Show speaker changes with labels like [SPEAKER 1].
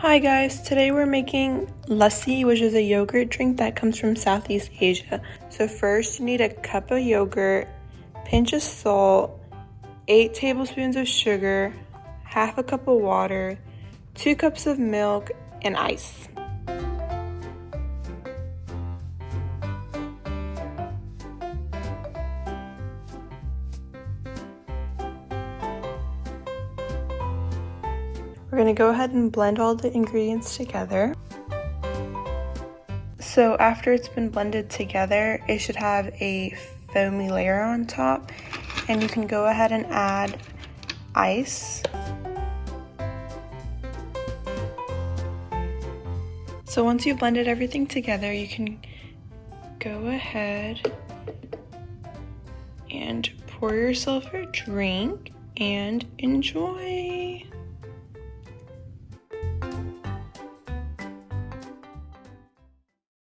[SPEAKER 1] Hi guys, today we're making lassi, which is a yogurt drink that comes from Southeast Asia. So first you need a cup of yogurt, pinch of salt, 8 tablespoons of sugar, half a cup of water, 2 cups of milk, and ice. We're going to go ahead and blend all the ingredients together. So after it's been blended together, it should have a foamy layer on top, and you can go ahead and add ice. So once you've blended everything together, you can go ahead and pour yourself a drink and enjoy.